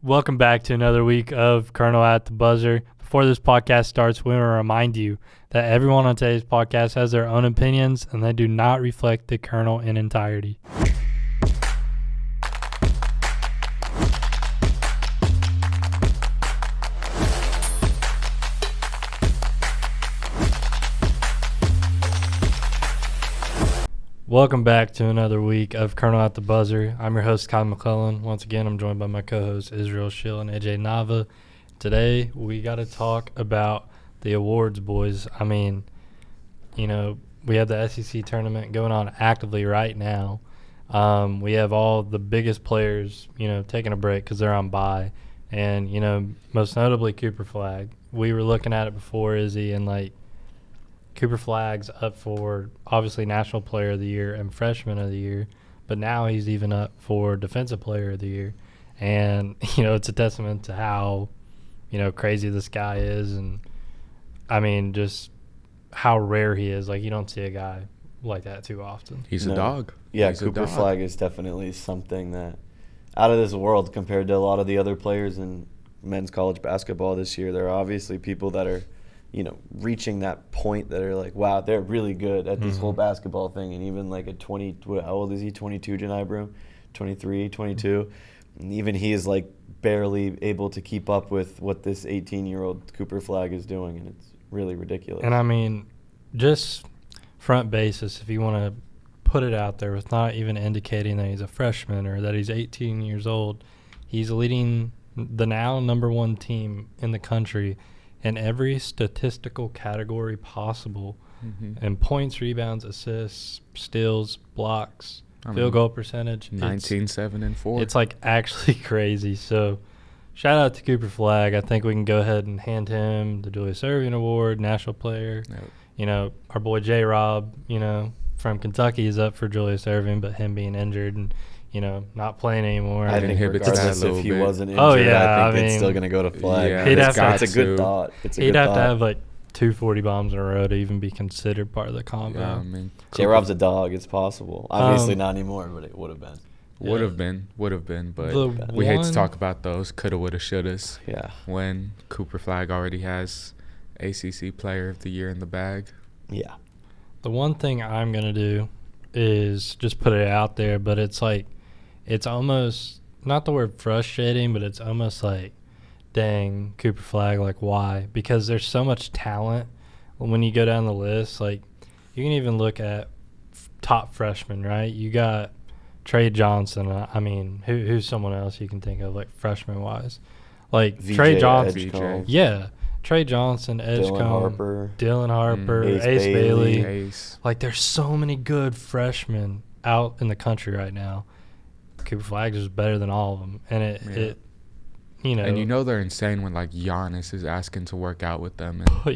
Welcome back to another week of Kernel at the Buzzer. Before this podcast starts, we want to remind you that everyone on today's podcast has their own opinions and they do not reflect the Kernel in entirety. Welcome back to another week of Kernel at the Buzzer. I'm your host, Kai McClelland. Once again, I'm joined by my co-hosts, Schill and AJ Nava. Today, we got to talk about the awards, boys. I mean, we have the SEC tournament going on actively right now. We have all the biggest players, taking a break because they're on bye. And, most notably Cooper Flagg. We were looking at it before, Izzy, and, Cooper Flagg's up for, obviously, National Player of the Year and Freshman of the Year, but now he's even up for Defensive Player of the Year. And, it's a testament to how, crazy this guy is and, just how rare he is. You don't see a guy like that too often. He's a dog. Yeah, Cooper Flagg is definitely something that out of this world compared to a lot of the other players in men's college basketball this year. There are obviously people that are reaching that point that are like, wow, they're really good at this whole basketball thing. And even a 20, how old is he? 22, Janai Broom? 23, 22. And even he is barely able to keep up with what this 18-year-old Cooper Flagg is doing. And it's really ridiculous. And just front basis, if you want to put it out there with not even indicating that he's a freshman or that he's 18 years old, he's leading the now number one team in the country in every statistical category possible, and points, rebounds, assists, steals, blocks, field goal percentage. 19, 7, and 4. It's actually crazy. So shout out to Cooper Flagg. I think we can go ahead and hand him the Julius Erving Award, National Player. Yep. Our boy J-Rob, from Kentucky is up for Julius Erving, but him being injured and not playing anymore. I think regardless if he wasn't injured, I think it's still going to go to Flagg. Yeah, it's a good thought. He'd have to have 240 bombs in a row to even be considered part of the combo. Yeah, J-Rob's a dog. It's possible. Obviously not anymore, but it would have been. Would have been, but we hate to talk about those coulda, woulda, shouldas. Yeah. When Cooper Flagg already has ACC Player of the Year in the bag. Yeah. The one thing I'm going to do is just put it out there, but it's it's almost, not the word frustrating, but it's almost dang, Cooper Flagg, why? Because there's so much talent. When you go down the list, you can even look at top freshmen, right? You got Trey Johnson. Who's someone else you can think of, freshman-wise? Trey Johnson. Yeah. Trey Johnson, Edgecombe, Dylan Harper, Ace Bailey. There's so many good freshmen out in the country right now. Cooper Flagg is better than all of them. And And they're insane when Giannis is asking to work out with them. And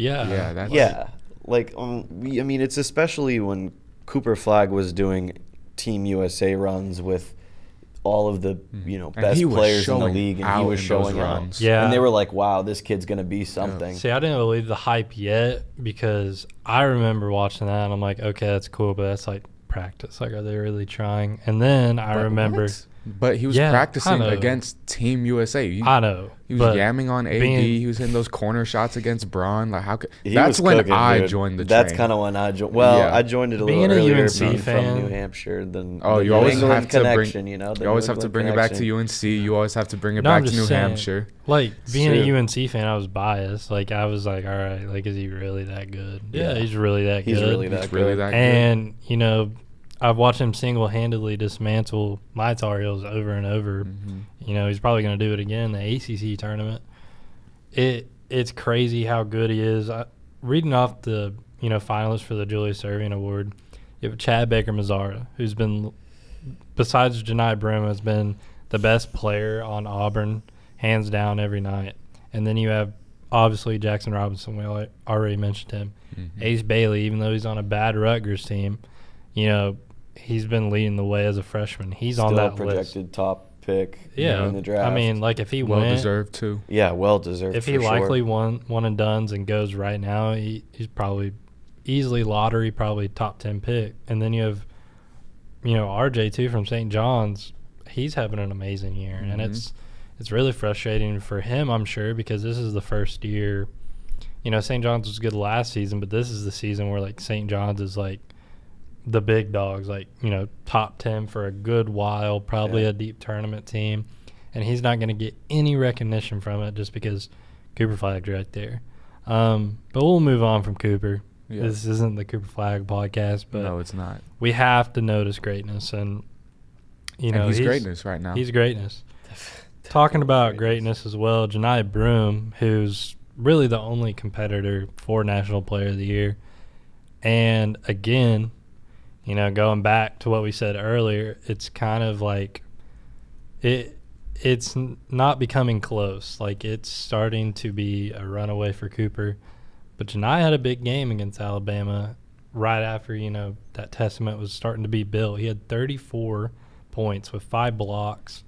it's especially when Cooper Flagg was doing Team USA runs with all of the best players in the league, and he was showing out. Yeah, and they were like, "Wow, this kid's gonna be something." Yeah. See, I didn't believe the hype yet because I remember watching that and I'm like, "Okay, that's cool, but that's practice. Are they really trying?" And then I remember. But he was practicing against Team USA. I know. He was yamming on AD. He was hitting those corner shots against Braun. How could that's when I joined the train. That's kind of when I joined. Well, I joined it a little earlier from New Hampshire than you always have to connection. You always have to bring it back to UNC. You always have to bring it back to New Hampshire. Being a UNC fan, I was biased. I was like, all right, is he really that good? Yeah, he's really that good. He's really that good. And I've watched him single-handedly dismantle my Tar Heels over and over. He's probably going to do it again in the ACC tournament. It's crazy how good he is. Reading off the finalists for the Julius Erving Award, you have Chad Baker-Mazara, who's been, besides Janai Broom, has been the best player on Auburn, hands down every night. And then you have, obviously, Jackson Robinson. We already mentioned him. Ace Bailey, even though he's on a bad Rutgers team, he's been leading the way as a freshman. He's still on that projected list. Top pick in the draft. If he went, well-deserved too. Yeah, well-deserved. If he likely won and dones and goes right now, he's probably easily lottery, probably top 10 pick. And then you have, RJ too from St. John's. He's having an amazing year, and it's really frustrating for him, I'm sure, because this is the first year. St. John's was good last season, but this is the season where, like, St. John's is, like, the big dogs, like, top 10 for a good while, probably a deep tournament team. And he's not going to get any recognition from it just because Cooper Flagg's right there. But we'll move on from Cooper. Yeah. This isn't the Cooper Flag podcast, but no, it's not. We have to notice greatness, and he's greatness right now. He's greatness. Talking about greatness as well, Janai Broom, who's really the only competitor for National Player of the Year, and again, going back to what we said earlier, it's kind of like it's not becoming close. Like, it's starting to be a runaway for Cooper. But Janai had a big game against Alabama right after, that testament was starting to be built. He had 34 points with 5 blocks.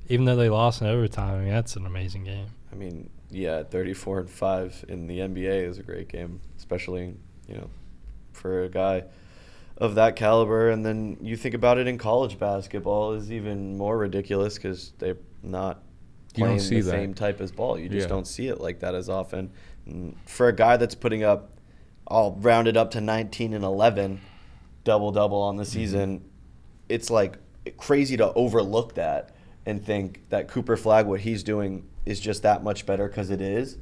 Even though they lost in overtime, I mean, that's an amazing game. I mean, yeah, 34 and 5 in the NBA is a great game, especially, for a guy of that caliber. And then you think about it in college basketball is even more ridiculous because they're not playing the same type as ball. You just don't see it like that as often. And for a guy that's putting up, all rounded up to 19 and 11, double-double on the season, it's like crazy to overlook that and think that Cooper Flag, what he's doing, is just that much better because it is.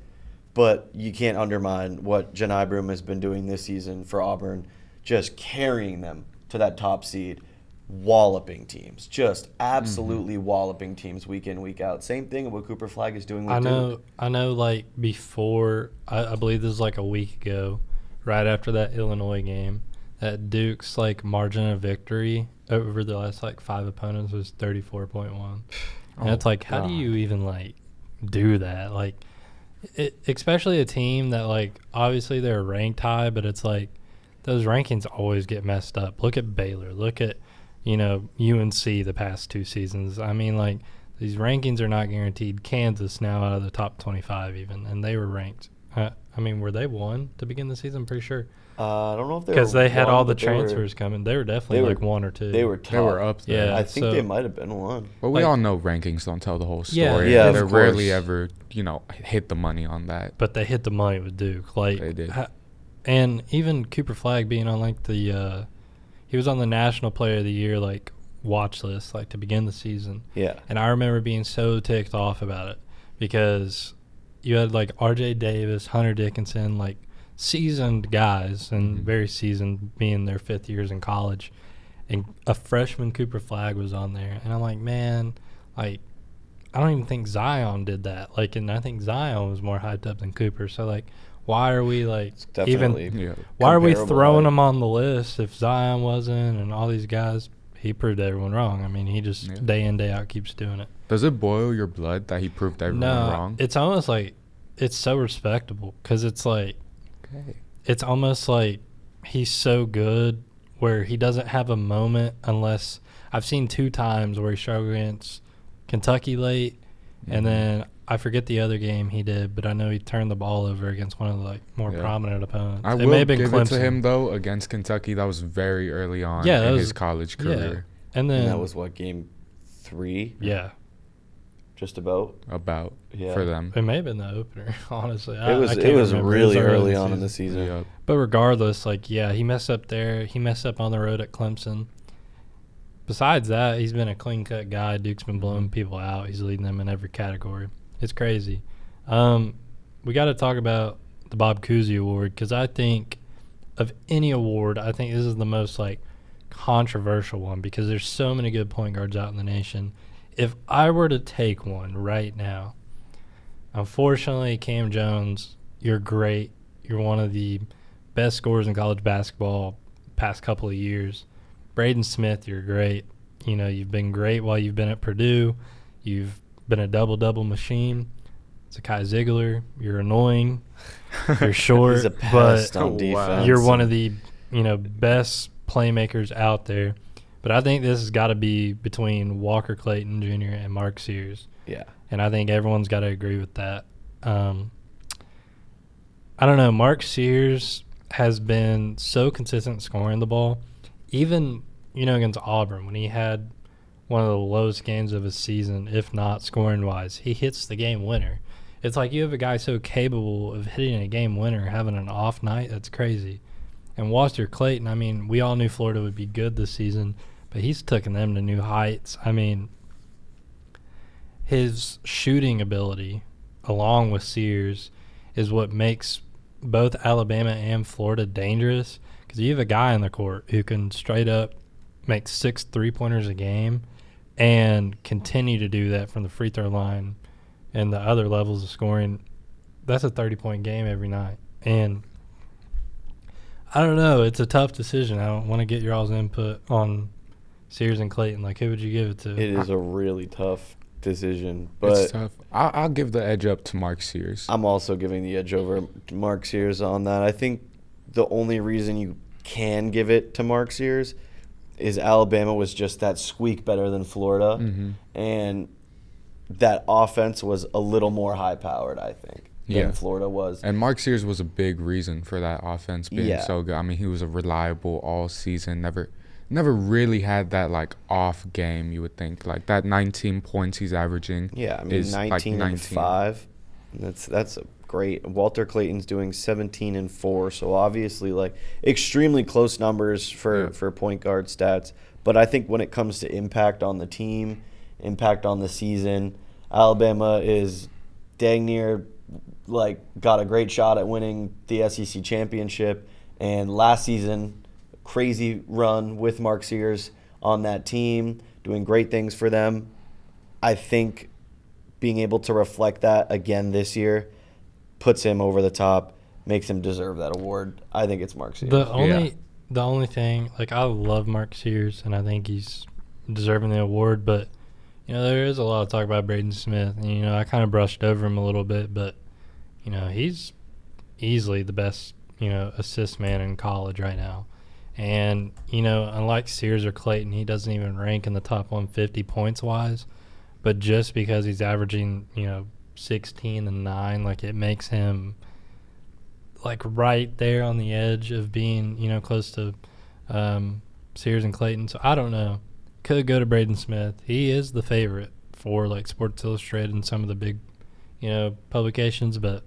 But you can't undermine what Janai Broom has been doing this season for Auburn, just carrying them to that top seed, walloping teams, just absolutely walloping teams week in, week out. Same thing what Cooper Flag is doing with Duke. I know, like, before, I believe this was like a week ago, right after that Illinois game, that Duke's, like, margin of victory over the last, like, 5 opponents was 34.1. And it's like, how do you even, like, do that? Like, especially a team that, like, obviously they're ranked high, but it's like those rankings always get messed up. Look at Baylor. Look at, UNC the past 2 seasons. I mean, like, these rankings are not guaranteed. Kansas now out of the top 25 even, and they were ranked. I mean, were they 1 to begin the season? I'm pretty sure. I don't know if they were, because they had all the transfers coming. They were definitely like 1 or 2. They were top. They were up there. Yeah, I think they might have been 1. But we all know rankings don't tell the whole story. Yeah, they rarely ever, hit the money on that. But they hit the money with Duke. Like, they did. And even Cooper Flag being on, like, the he was on the National Player of the Year, like, watch list, like, to begin the season. Yeah. And I remember being so ticked off about it because you had, like, R.J. Davis, Hunter Dickinson, like, seasoned guys and very seasoned, being their 5th years in college. And a freshman Cooper Flag was on there. And I'm like, man, like, I don't even think Zion did that. Like, and I think Zion was more hyped up than Cooper. So, like, why are we, like, why are we throwing him on the list if Zion wasn't and all these guys? He proved everyone wrong. I mean, he just day in, day out keeps doing it. Does it boil your blood that he proved everyone wrong? It's almost like it's so respectable because it's like it's almost like he's so good where he doesn't have a moment unless I've seen 2 times where he struggled against Kentucky late, and then I forget the other game he did, but I know he turned the ball over against one of the, like, more prominent opponents. I will give it to him, though, against Kentucky. That was very early on in his college career. Yeah. And then that was, what, game 3? Yeah. Just about? For them. It may have been the opener, honestly. It was really early on in the season. Yep. But regardless, like, he messed up there. He messed up on the road at Clemson. Besides that, he's been a clean-cut guy. Duke's been blowing people out. He's leading them in every category. It's crazy. We got to talk about the Bob Cousy Award because I think of any award, I think this is the most, like, controversial one because there's so many good point guards out in the nation. If I were to take one right now, unfortunately, Cam Jones, you're great. You're one of the best scorers in college basketball past couple of years. Braden Smith, you're great. You've been great while you've been at Purdue. You've been a double-double machine. Zakai Ziegler, you're annoying. You're short, He's a pest on defense. You're one of the best playmakers out there. But I think this has got to be between Walker Clayton Jr. and Mark Sears. Yeah. And I think everyone's got to agree with that. I don't know. Mark Sears has been so consistent scoring the ball. Even, against Auburn when he had one of the lowest games of his season, if not scoring-wise. He hits the game winner. It's like you have a guy so capable of hitting a game winner, having an off night. That's crazy. And Walter Clayton, I mean, we all knew Florida would be good this season, but he's taken them to new heights. I mean, his shooting ability, along with Sears, is what makes both Alabama and Florida dangerous, because you have a guy in the court who can straight up make 6 3-pointers a game and continue to do that from the free throw line and the other levels of scoring. That's a 30-point game every night. And I don't know. It's a tough decision. I don't want to get your all's input on Sears and Clayton. Like, who would you give it to? It is a really tough decision. But it's tough. I'll give the edge up to Mark Sears. I'm also giving the edge over to Mark Sears on that. I think the only reason you can give it to Mark Sears is Alabama was just that squeak better than Florida. Mm-hmm. And that offense was a little more high-powered, I think, than Florida was. And Mark Sears was a big reason for that offense being so good. I mean, he was a reliable all season. Never really had that, like, off game, you would think. Like, that 19 points he's averaging. Yeah, I mean, 19 and 5. That's a great. Walter Clayton's doing 17 and 4, so obviously, like, extremely close numbers for point guard stats. But I think when it comes to impact on the team, impact on the season, Alabama is dang near, like, got a great shot at winning the SEC championship. And last season, crazy run with Mark Sears on that team, doing great things for them. I think being able to reflect that again this year puts him over the top, makes him deserve that award. I think it's Mark Sears. The only thing, like, I love Mark Sears, and I think he's deserving the award, but, you know, there is a lot of talk about Braden Smith, and, you know, I kind of brushed over him a little bit, but, you know, he's easily the best, you know, assist man in college right now. And, you know, unlike Sears or Clayton, he doesn't even rank in the top 150 points-wise, but just because he's averaging, you know, 16 and 9, like, it makes him, like, right there on the edge of being, you know, close to Sears and Clayton. So I don't know. Could go to Braden Smith. He is the favorite for, like, Sports Illustrated and some of the big, you know, publications, but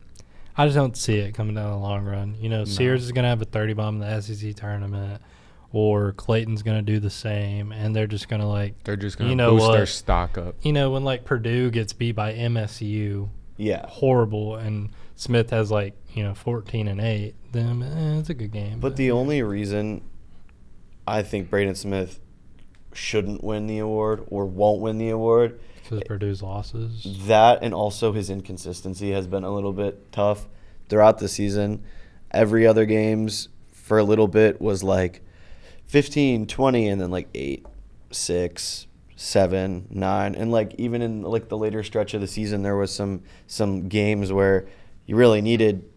I just don't see it coming down the long run. You know, Sears is going to have a 30-bomb in the SEC tournament, or Clayton's going to do the same, and they're just going to, like, they're just going to boost their stock up. You know, when, like, Purdue gets beat by MSU, horrible, and Smith has, like, you know, 14 and 8, then it's a good game. But the only reason I think Braden Smith shouldn't win the award or won't win the award, because Purdue's losses. That, and also his inconsistency has been a little bit tough throughout the season. Every other games for a little bit was like 15, 20, and then like 8, 6, 7, 9. And like even in like the later stretch of the season, there was some games where you really needed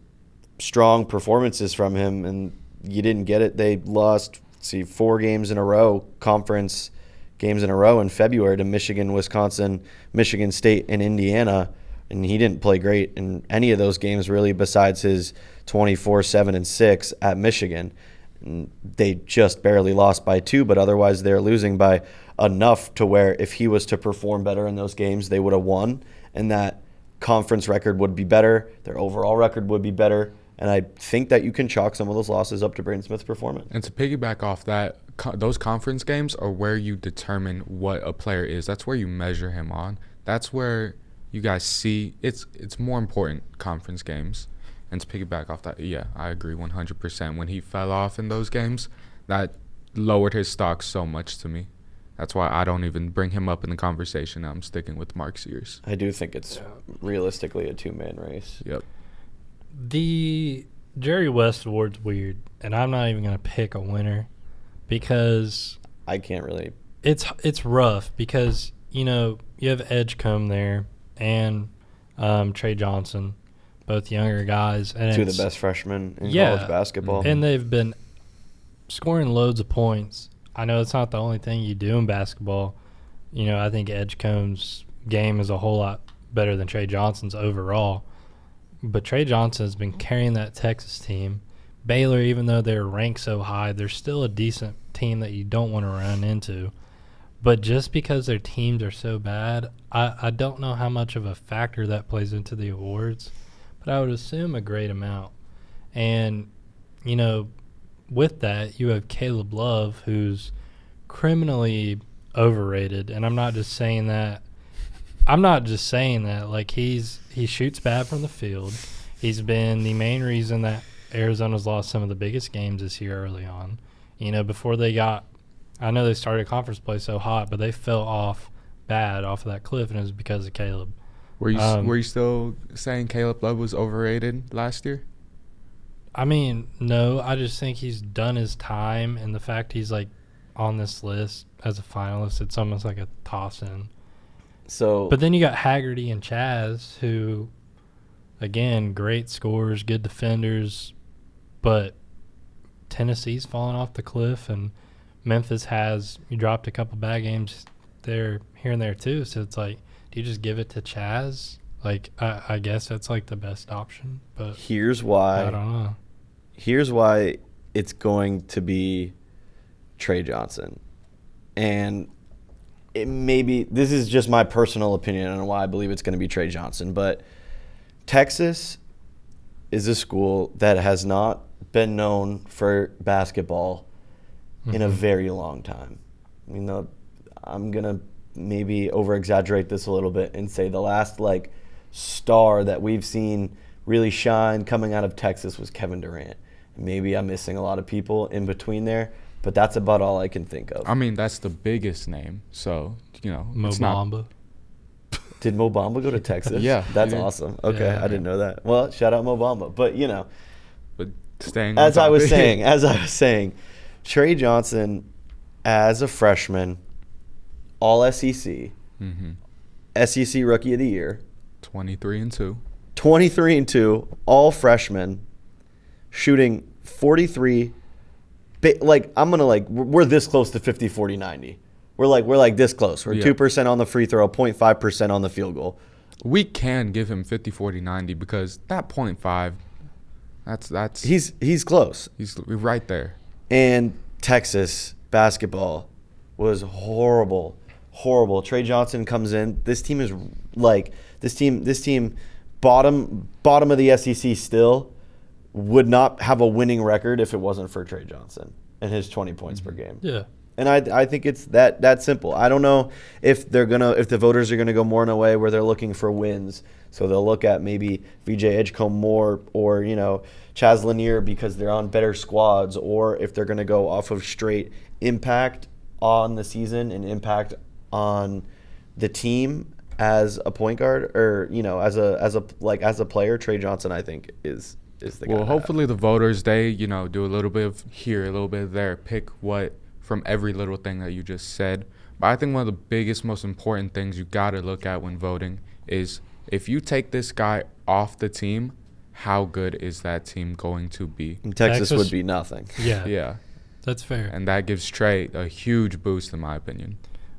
strong performances from him, and you didn't get it. They lost, 4 games in a row, conference games in a row in February to Michigan, Wisconsin, Michigan State, and Indiana, and he didn't play great in any of those games really besides his 24-7-6 at Michigan. And they just barely lost by 2, but otherwise they're losing by enough to where if he was to perform better in those games, they would have won, and that conference record would be better, their overall record would be better, and I think that you can chalk some of those losses up to Braden Smith's performance. And to piggyback off that, those conference games are where you determine what a player is. That's where you measure him on. That's where you guys see it's more important, conference games. And to piggyback off that, yeah, I agree 100%. When he fell off in those games, that lowered his stock so much to me. That's why I don't even bring him up in the conversation. I'm sticking with Mark Sears. I do think it's realistically a 2-man race. Yep. The Jerry West Award's weird, and I'm not even going to pick a winner because I can't really. It's rough because, you know, you have Edgecombe there and Trey Johnson, both younger guys. And 2 of the best freshmen in college basketball. And they've been scoring loads of points. I know it's not the only thing you do in basketball. You know, I think Edgecombe's game is a whole lot better than Trey Johnson's overall. But Trey Johnson has been carrying that Texas team. Baylor, even though they're ranked so high, they're still a decent team that you don't want to run into. But just because their teams are so bad, I don't know how much of a factor that plays into the awards, but I would assume a great amount. And, you know, with that, you have Caleb Love, who's criminally overrated. And I'm not just saying that. Like, he shoots bad from the field. He's been the main reason that Arizona's lost some of the biggest games this year early on. You know, before they got – I know they started conference play so hot, but they fell off bad off of that cliff, and it was because of Caleb. Were you still saying Caleb Love was overrated last year? I mean, no. I just think he's done his time, and the fact he's, like, on this list as a finalist, it's almost like a toss-in. But then you got Haggerty and Chaz, who, again, great scorers, good defenders, but Tennessee's fallen off the cliff, and Memphis you dropped a couple bad games there, here and there too. So it's like, do you just give it to Chaz? Like, I guess that's like the best option. But here's why. I don't know. Here's why it's going to be Trey Johnson, and this is just my personal opinion on why I believe it's going to be Trey Johnson. But Texas is a school that has not been known for basketball in a very long time. You know, I'm going to maybe over-exaggerate this a little bit and say the last, like, star that we've seen really shine coming out of Texas was Kevin Durant. Maybe I'm missing a lot of people in between there, but that's about all I can think of. I mean, that's the biggest name, so, you know. Mo Bamba. Did Mo Bamba go to Texas? Yeah. That's awesome. Okay, yeah. I didn't know that. Well, shout out Mo Bamba. But, you know. But staying as I was saying, Trey Johnson, as a freshman, all SEC, SEC Rookie of the Year. 23-2. 23-2, all freshmen, shooting 43. We're this close to 50, 40, 90. We're like this close. We're 2% on the free throw, 0.5% on the field goal. We can give him 50, 40, 90 because that 0.5, that's he's close. He's right there. And Texas basketball was horrible. Trey Johnson comes in. This team is bottom of the SEC still, would not have a winning record if it wasn't for Trey Johnson and his 20 points per game. Yeah. And I think it's that simple. I don't know if the voters are gonna go more in a way where they're looking for wins. So they'll look at maybe VJ Edgecombe more, or, you know, Chaz Lanier because they're on better squads, or if they're gonna go off of straight impact on the season and impact on the team as a point guard, or, you know, as a player. Trey Johnson, I think, is the guy. Well, hopefully the voters, they, you know, do a little bit of here, a little bit of there, pick what from every little thing that you just said. But I think one of the biggest, most important things you got to look at when voting is, if you take this guy off the team, how good is that team going to be? And Texas would be nothing. Yeah. Yeah. That's fair. And that gives Trey a huge boost, in my opinion.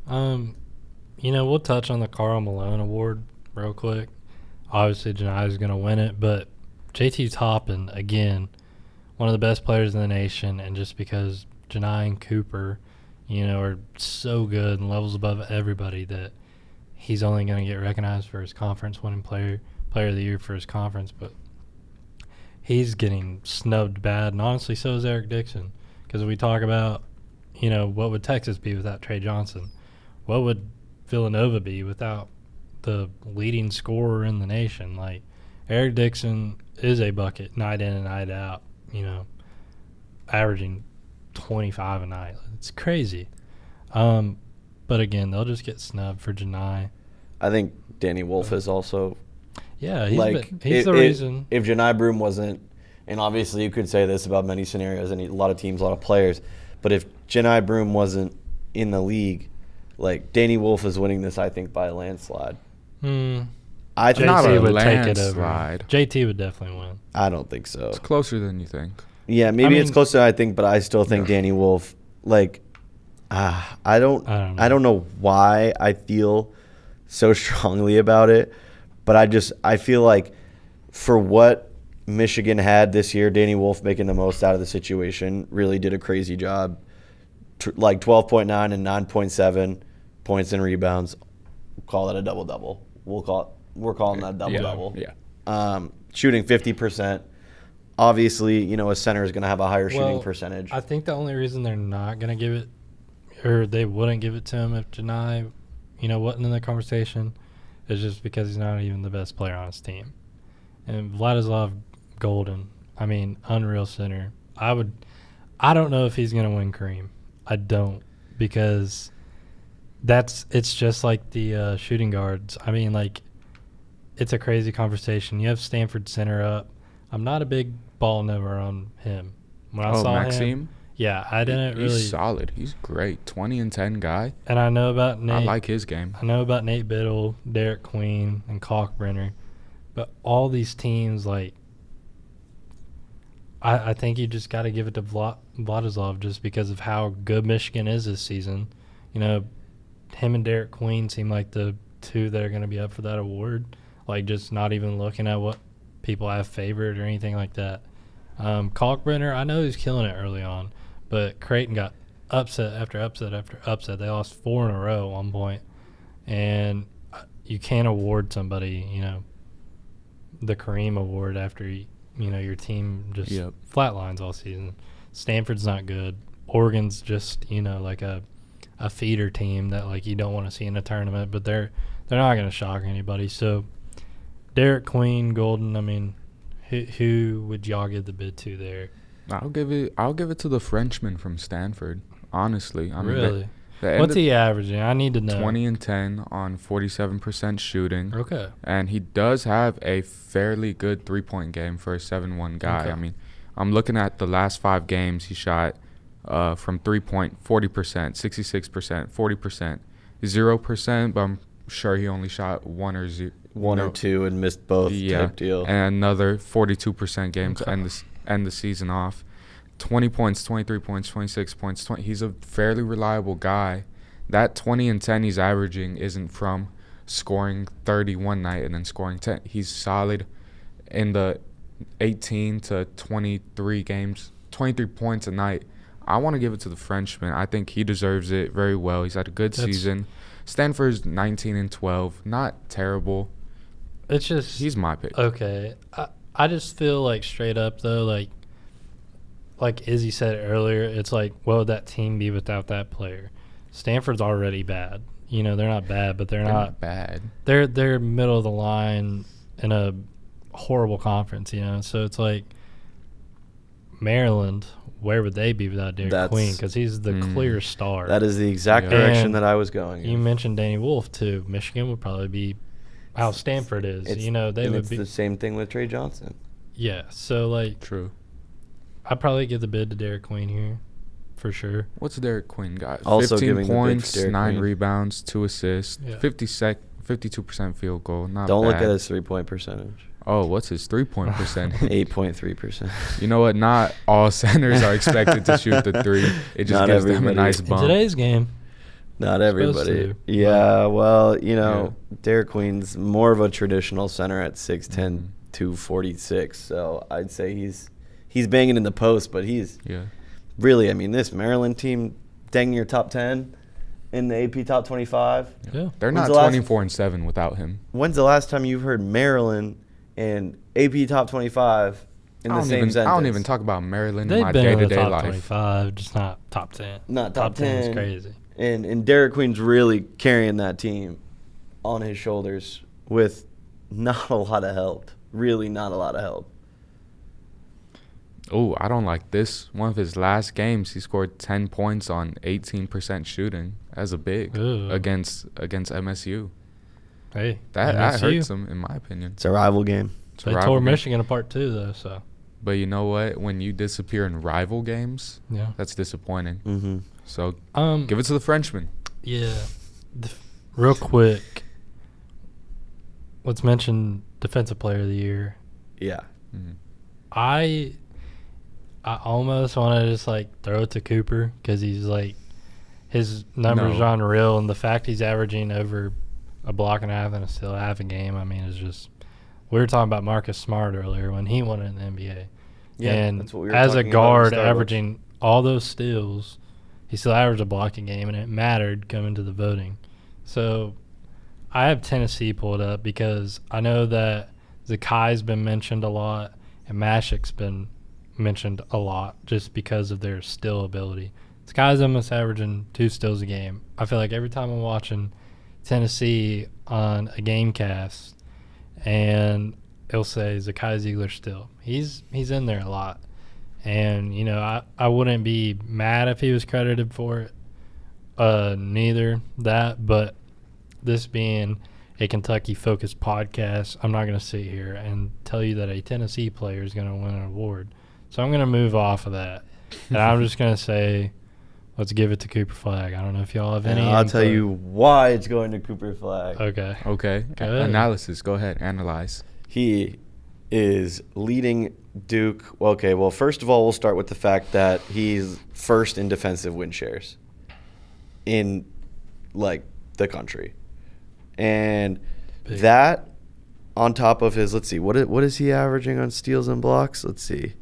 You know, we'll touch on the Karl Malone Award real quick. Obviously, Janai is going to win it, but JT Toppin, again, one of the best players in the nation, and just because Janai and Cooper, you know, are so good and levels above everybody, that he's only going to get recognized for his conference winning player of the year for his conference. But he's getting snubbed bad, and honestly, so is Eric Dixon. Because we talk about, you know, what would Texas be without Trey Johnson? What would Villanova be without the leading scorer in the nation? Like, Eric Dixon is a bucket night in and night out, you know, averaging 25 a night. It's crazy. But again, they'll just get snubbed for Janai. I think Danny Wolf is also. Yeah, he's the reason. If Janai Broom wasn't, and obviously you could say this about many scenarios and a lot of teams, a lot of players, but if Janai Broom wasn't in the league, like, Danny Wolf is winning this, I think, by a landslide. I think JT would take it over. JT would definitely win. I don't think so. It's closer than you think. Yeah, maybe it's closer than I think, but I still think Danny Wolf, like, I don't know why I feel so strongly about it, but I feel like for what Michigan had this year, Danny Wolf making the most out of the situation really did a crazy job. Like 12.9 and 9.7 points and rebounds. We'll call that a double-double. We're calling that double-double. Yeah. Shooting 50%. Obviously, a center is going to have a higher shooting percentage. I think the only reason they're not going to give it, or they wouldn't give it to him if Janai, wasn't in the conversation, is just because he's not even the best player on his team. And Vladislav Golden, unreal center. I don't know if he's going to win Kareem. I don't, because it's just like the shooting guards. It's a crazy conversation. You have Stanford center up. I'm not a big ball knower on him. When I saw Maxime? him, yeah, I didn't really. He's solid. He's great. 20-10 guy. And I know about Nate. I like his game. I know about Nate Biddle, Derek Queen, and Kalkbrenner. But all these teams, I think you just got to give it to Vladislav just because of how good Michigan is this season. Him and Derek Queen seem like the two that are going to be up for that award. Just not even looking at what people have favored or anything like that. Kalkbrenner, I know he's killing it early on, but Creighton got upset after upset after upset. They lost 4 in a row at one point, and you can't award somebody, the Kareem Award after your team just flatlines all season. Stanford's not good. Oregon's just like a feeder team that you don't want to see in a tournament, but they're not going to shock anybody. So Derek Queen, Golden, who would y'all give the bid to there? I'll give it to the Frenchman from Stanford. Honestly, Really? What's he averaging? I need to know. 20-10 on 47% shooting. Okay. And he does have a fairly good 3-point game for a 7-1 guy. Okay. I'm looking at the last 5 games. He shot from 3-point 40%, 66%, 40%, 0%, but I'm sure he only shot one or two and missed both. Type deal. And another 42% game to end the season off. 20 points, 23 points, 26 points, 20. He's a fairly reliable guy. That 20 and 10 he's averaging isn't from scoring 30 one night and then scoring 10. He's solid in the 18 to 23 games, 23 points a night. I want to give it to the Frenchman. I think he deserves it very well. He's had a good season. Stanford's 19 and 12, not terrible. It's just he's my pick. Okay, I just feel straight up though, like Izzy said earlier, it's what would that team be without that player? Stanford's already bad. They're not bad, but they're not bad. They're middle of the line in a horrible conference. So it's Maryland. Where would they be without Derek Queen? Because he's the clear star. That is the exact direction that I was going. You mentioned Danny Wolf too. Michigan would probably be how Stanford is. They would be. It's the same thing with Trey Johnson. Yeah. So true. I'd probably give the bid to Derek Queen here, for sure. What's Derek Queen got? Also 15 points, 9 Queen. Rebounds, 2 assists, 52% field goal. Not Don't bad. look at his 3-point percentage. Oh, what's his 3-point percentage? 8.3%. You know what? Not all centers are expected to shoot the 3. It just gives them a nice bump. In today's game. Not everybody. Yeah, well, Derek Queen's more of a traditional center at 6'10", 246. So I'd say he's banging in the post, but he's really, this Maryland team dang near top 10 in the AP top 25. Yeah. They're not 24-7 without him. When's the last time you've heard Maryland and AP top 25 in the same sentence? I don't even talk about Maryland in my day-to-day life. They've been in the top 25, just not top 10. Not top 10. 10 is crazy. And Derek Queen's really carrying that team on his shoulders with not a lot of help. Really not a lot of help. Oh, I don't like this. One of his last games, he scored 10 points on 18% shooting as a big against MSU. Hey, that hurts him, in my opinion. It's a rival game. They tore Michigan apart too, though. So, but you know what? When you disappear in rival games, that's disappointing. Mm-hmm. So give it to the Frenchman. Yeah. Real quick, let's mention Defensive Player of the Year. Yeah. Mm-hmm. I almost want to just throw it to Cooper because he's his numbers are unreal, and the fact he's averaging over a block and a half and still half a game, is just. We were talking about Marcus Smart earlier when he won it in the NBA. Yeah, and that's what we were as a talking guard about averaging all those steals, he still averaged a block a game, and it mattered coming to the voting. So I have Tennessee pulled up because I know that Zakai's been mentioned a lot and Mashik's been mentioned a lot just because of their steal ability. Zakai's almost averaging 2 steals a game. I feel like every time I'm watching Tennessee on a game cast and it'll say Zakai Ziegler still. He's in there a lot. And, you know, I wouldn't be mad if he was credited for it. Neither that, but this being a Kentucky-focused podcast, I'm not going to sit here and tell you that a Tennessee player is going to win an award. So I'm going to move off of that. And I'm just going to say, let's give it to Cooper Flagg. I don't know if y'all have any. I'll tell you why it's going to Cooper Flagg. Okay. Analysis. Go ahead. Analyze. He is leading Duke. Okay, well, first of all, we'll start with the fact that he's first in defensive win shares in, like, the country. And that on top of his, let's see, what is he averaging on steals and blocks? Let's see.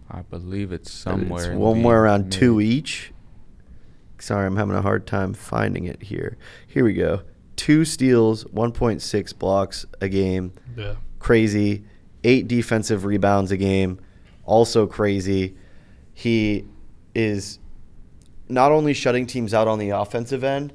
I believe it's somewhere. It's somewhere around 2 each. Sorry, I'm having a hard time finding it here. Here we go. 2 steals, 1.6 blocks a game. Yeah. Crazy. 8 defensive rebounds a game. Also crazy. He is not only shutting teams out on the offensive end,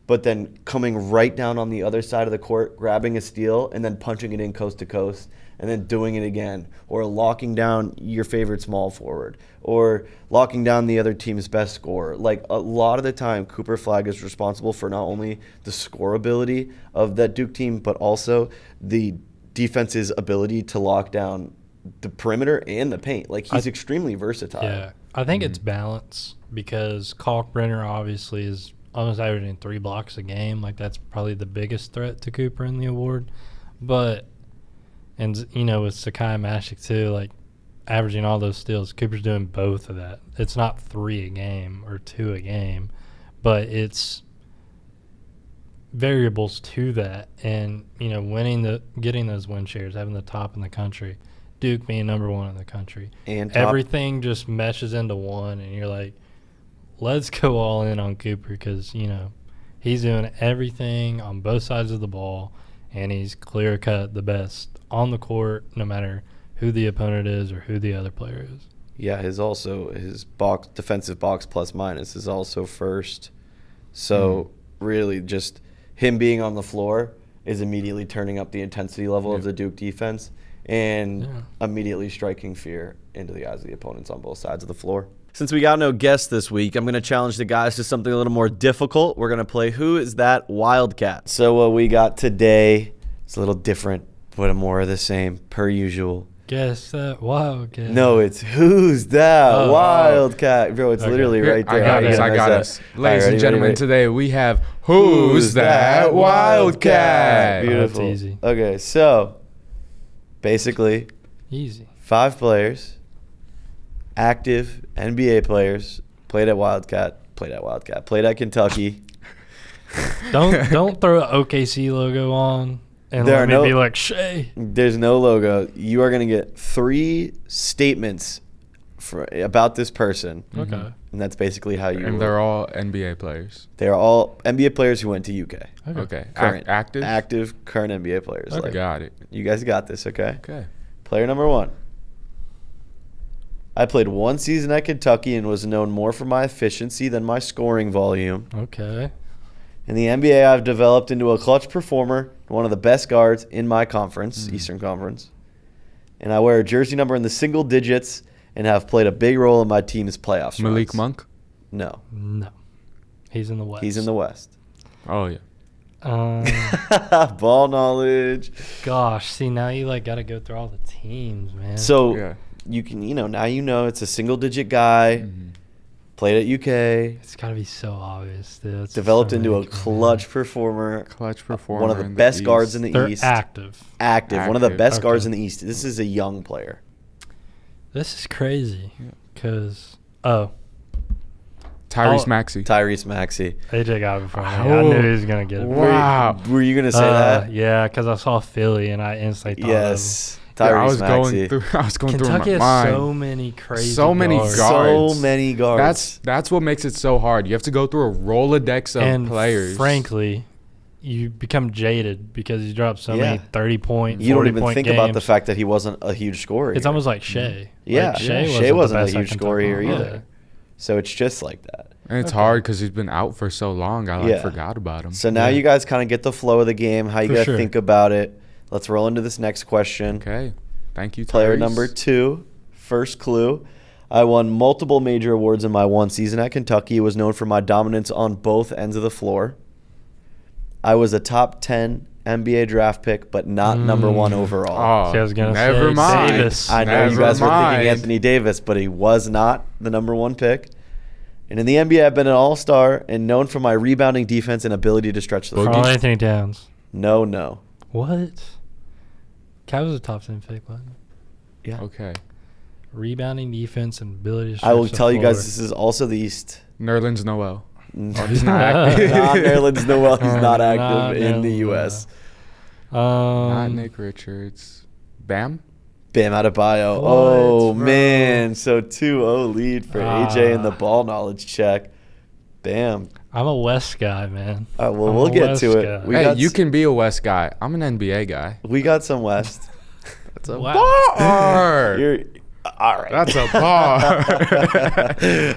but then coming right down on the other side of the court, grabbing a steal, and then punching it in coast to coast, and then doing it again, or locking down your favorite small forward, or locking down the other team's best scorer. Like, a lot of the time, Cooper Flagg is responsible for not only the scoreability of that Duke team, but also the defense's ability to lock down the perimeter and the paint. Like, he's extremely versatile. Yeah, I think it's balance because Kalkbrenner obviously is almost averaging 3 blocks a game. Like, that's probably the biggest threat to Cooper in the award. But, and, you know, with Sakai Mashik too, like, averaging all those steals, Cooper's doing both of that. It's not 3 a game or 2 a game, but it's variables to that. And, you know, getting those win shares, having the top in the country, Duke being number 1 in the country. And everything just meshes into one, and you're like, let's go all in on Cooper because, you know, he's doing everything on both sides of the ball, and he's clear-cut the best on the court no matter who the opponent is or who the other player is. Yeah, his defensive box plus minus is also first. So really just him being on the floor is immediately turning up the intensity level of the Duke defense and immediately striking fear into the eyes of the opponents on both sides of the floor. Since we got no guests this week, I'm going to challenge the guys to something a little more difficult. We're going to play Who Is That Wildcat? So what we got today is a little different, but more of the same, per usual. Guess that Wildcat. No, it's Who's That Wildcat? Bro, it's literally right there. I got us. Ladies and gentlemen, today we have Who's That Wildcat? Beautiful. That's easy. Okay, so basically Easy. 5 players, active NBA players, played at Kentucky. Don't throw an OKC logo on and let me be like, Shay. There's no logo. You are going to get 3 statements about this person. Okay. And that's basically how you. And they're all NBA players. They're all NBA players who went to UK. Okay. Current, active, current NBA players. Okay. Got it. You guys got this, okay? Okay. Player number 1. I played 1 season at Kentucky and was known more for my efficiency than my scoring volume. Okay. In the NBA, I've developed into a clutch performer, one of the best guards in my conference, Eastern Conference. And I wear a jersey number in the single digits and have played a big role in my team's playoffs. Malik Monk? No. He's in the West. He's in the West. Oh, yeah. Ball knowledge. Gosh, see, now you got to go through all the teams, man. So you can, now it's a single digit guy. Played at UK. It's got to be so obvious. Dude. Developed into a clutch performer. One of the best guards in the East. Active. One of the best guards in the East. This is a young player. This is crazy. Because, Tyrese Maxey. AJ got it from me. I knew he was going to get it. Wow. Were you going to say that? Yeah, because I saw Philly and I instantly thought of him. Tyrese Maxey. I was going Kentucky through my mind. has so many crazy So many guards. guards. So many guards. That's what makes it so hard. You have to go through a Rolodex of players. Frankly, you become jaded because he dropped so Yeah. many 30-point, You don't even 40-point think games. about the fact that he wasn't a huge scorer. It's here. almost like Shea. Yeah, Like, Shea wasn't wasn't the a best huge at scorer Kentucky. here either. So it's just like that. And it's Okay. hard because he's been out for so long. I Yeah. forgot about him. So now Yeah. you guys kind of get the flow of the game, how you For got to sure. think about it. Let's roll into this next question. Okay. Thank you, Player Tyrese. number 2, first clue. I won multiple major awards in my one season at Kentucky. Was known for my dominance on both ends of the floor. I was a top 10 NBA draft pick, but not number 1 overall. Oh, See, I was gonna never say mind. Davis. I know you Never guys were mind. thinking Anthony Davis, but he was not the number 1 pick. And in the NBA, I've been an all-star and known for my rebounding defense and ability to stretch the Boogie. floor. Carl Anthony Towns. No. What? Cal was a top 10 pick, wasn't he? Yeah. Okay. Rebounding, defense, and ability to I will stretch the tell you guys floor. this is also the East. Nerlens Noel. Oh, he's not active. Not Nerlens Noel. He's not Not active in the Nerlens U.S. Not Nick Richards. Bam? Bam Adebayo. What, Oh, bro? man. So 2-0 lead for AJ in the Ah. ball knowledge check. Bam. I'm a West guy, man. All right, well, I'm we'll a get West to it. guy. We Hey, got you s- can be a West guy. I'm an NBA guy. We got some West. That's a Wow. Bar! You're all right. That's a bar.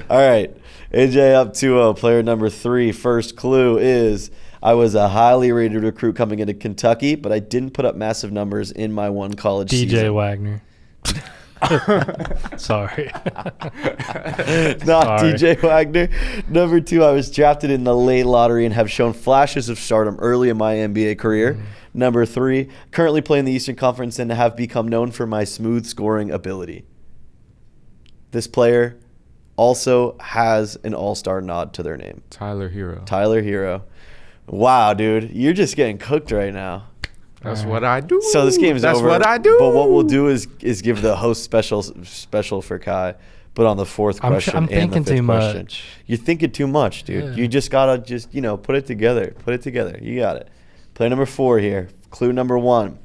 All right. AJ up 2-0. Player number 3. First clue is I was a highly rated recruit coming into Kentucky, but I didn't put up massive numbers in my one college DJ season. Wagner. Sorry. Not Sorry. DJ Wagner. Number 2, I was drafted in the late lottery and have shown flashes of stardom early in my NBA career. Number 3, currently play in the Eastern Conference and have become known for my smooth scoring ability. This player also has an all-star nod to their name. Tyler Hero. Tyler Hero. Wow, dude. You're just getting cooked right now. That's what I do. So this game's That's over. what I do. But what we'll do is give the host special for Kai, but on the fourth question I'm and thinking the fifth too question. much. You're thinking too much, dude. Yeah. You just gotta put it together. Put it together. You got it. Play number 4 here. Clue number 1.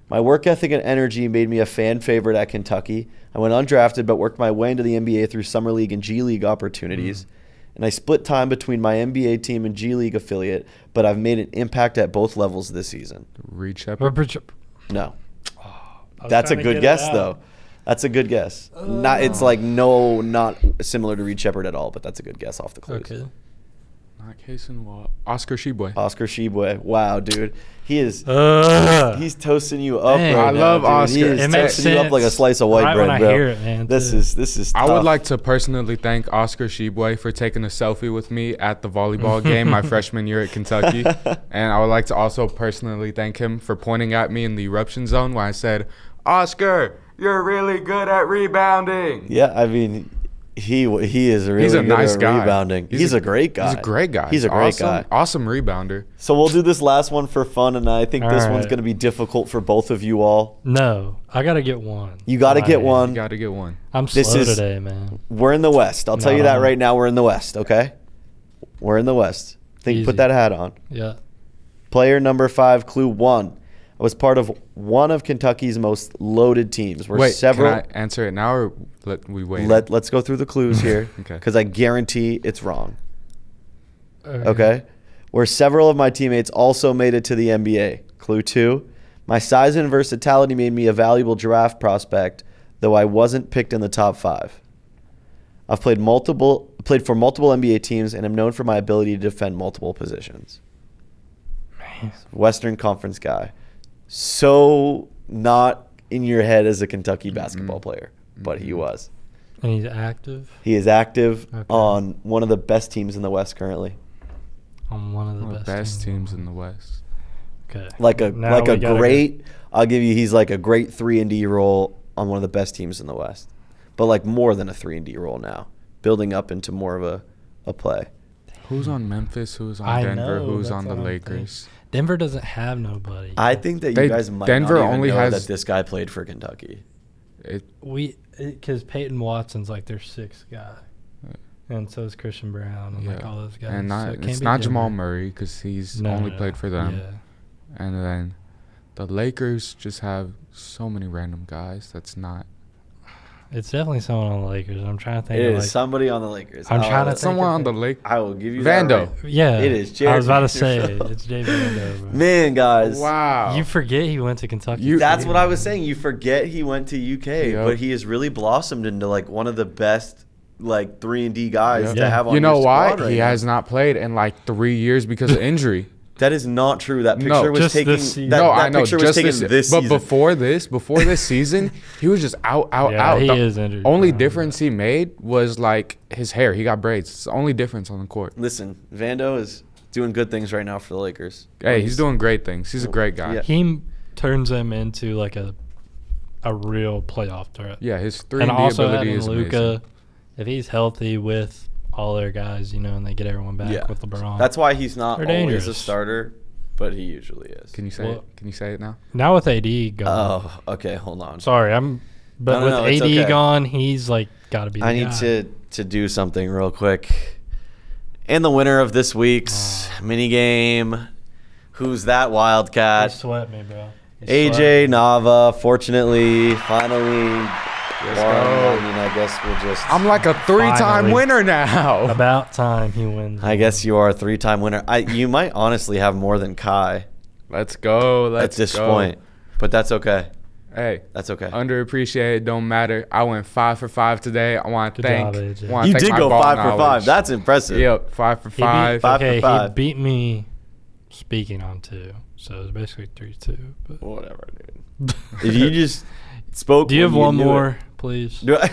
My work ethic and energy made me a fan favorite at Kentucky. I went undrafted but worked my way into the NBA through Summer League and G League opportunities. And I split time between my NBA team and G League affiliate, but I've made an impact at both levels this season. Reed Shepard. No. I was That's a trying to good get it guess, out. though. That's a good guess. Not it's like not similar to Reed Shepard at all, but that's a good guess off the clues. Okay. Not Kason Wall. Oscar Sheboy. Oscar Sheboy. Wow, dude. He is he's toasting you up Dang. right I now, love dude. Oscar. He is It makes toasting you up like a sense slice of white right bread, when I bro. hear it, man, This too. is I tough. would like to personally thank Oscar Sheboy for taking a selfie with me at the volleyball game my freshman year at Kentucky. And I would like to also personally thank him for pointing at me in the eruption zone when I said, Oscar, you're really good at rebounding. Yeah, I mean he is really He's a good nice at guy. rebounding. He's a great guy. He's a great guy. He's a great guy. Awesome rebounder. So we'll do this last one for fun, and I think All this one's right. going to be difficult for both of you all. No, I gotta get one. You got to get Right. one. You got to get one. I'm This slow is- today, man. We're in the West. I'll tell you Not that on. right now. We're in the West, okay? We're in the West. Think, Easy. put that hat on. Yeah. Player number 5, clue 1. I was part of one of Kentucky's most loaded teams. Where Wait, several. can I answer it now or let we wait? Let's go through the clues here, Okay. because I guarantee it's wrong. Okay? Where several of my teammates also made it to the NBA. Clue 2. My size and versatility made me a valuable draft prospect, though I wasn't picked in the top 5. I've played for multiple NBA teams and am known for my ability to defend multiple positions. Man. Western Conference guy. So not in your head as a Kentucky basketball player, but he was. And he's active He is active Okay. on one of the best teams in the West currently. on one of the One of the best, best teams in the West. Okay. Like a Now we gotta great. I'll give you. He's like a great 3-and-D role on one of the best teams in the West, but like more than a 3-and-D role now, building up into more of a play. Who's on Memphis? Who's on I Denver? know, Who's that's on the what I'm Lakers? Denver doesn't have nobody. I think that you They- guys might Denver not even only know has- that this guy played for Kentucky. Because Peyton Watson's like their 6th guy, and so is Christian Brown and like all those guys. And So not, it can't it's be not Jamal Denver. Murray because he's No, only no, played for them. Yeah. And then the Lakers just have so many random guys. That's not. It's definitely someone on the Lakers. I'm trying to think. It of is like, somebody on the Lakers. I'm trying to think Someone of on the it. Lake. I will give you Vando. that. Right. Yeah, It is I was about to Jared say it's J. Vando. Bro. Man, guys. Wow. You forget he went to Kentucky. That's what I was saying. You forget he went to UK, Yep. but he has really blossomed into like one of the best like 3-and-D guys Yep. to Yeah. have on You know your why? squad right He now. has not played in like 3 years because of injury. That is not true. That No, picture was just taken. this season. That, No, that I know. picture was Just taken this but season. before this season, he was just out. Yeah, he The is injured. Only Bro. difference he made was like his hair. He got braids. It's the only difference on the court. Listen, Vando is doing good things right now for the Lakers. Hey, he's doing great things. He's a great guy. Yeah. He turns them into like a real playoff threat. Yeah, his 3 And and D also ability adding is Luka, amazing. if he's healthy with all their guys, and they get everyone back with LeBron. That's why he's not They're always a dangerous. starter, but he usually is. Can you say Well- it? Can you say it now? Now with AD gone. Oh, okay. Hold on. Sorry, but No, with it's AD okay. gone, he's like got to be. The I need guy. to do something real quick. And the winner of this week's mini game, who's that He Wildcat? sweat me, bro. He AJ sweat me. Nava, fortunately, finally won. Let's go. I mean, I guess we'll just. I'm like a 3-time Finally. winner now. About time he wins. I guess you are a 3-time winner. You might honestly have more than Kai Let's go. at Let's this go. point, but that's okay. Hey, That's okay. underappreciated don't matter. I went 5 for 5 today. I want to Good thank. job, AJ. wanna You thank did my go ball 5 for 5. knowledge. That's impressive. Yep, 5 for He 5. beat, Five for okay, five. he beat me speaking on 2, so it's basically 3-2. But Whatever, dude. If you just spoke. do you when have one knew more, please? it. Do I-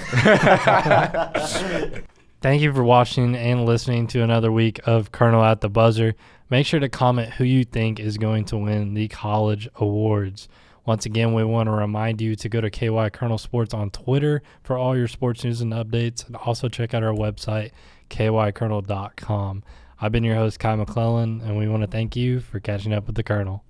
Thank you for watching and listening to another week of Kernel at the Buzzer. Make sure to comment who you think is going to win the college awards. Once again, we want to remind you to go to KY Kernel Sports on Twitter for all your sports news and updates, and also check out our website, kykernel.com. I've been your host, Kai McClelland, and we want to thank you for catching up with the Kernel.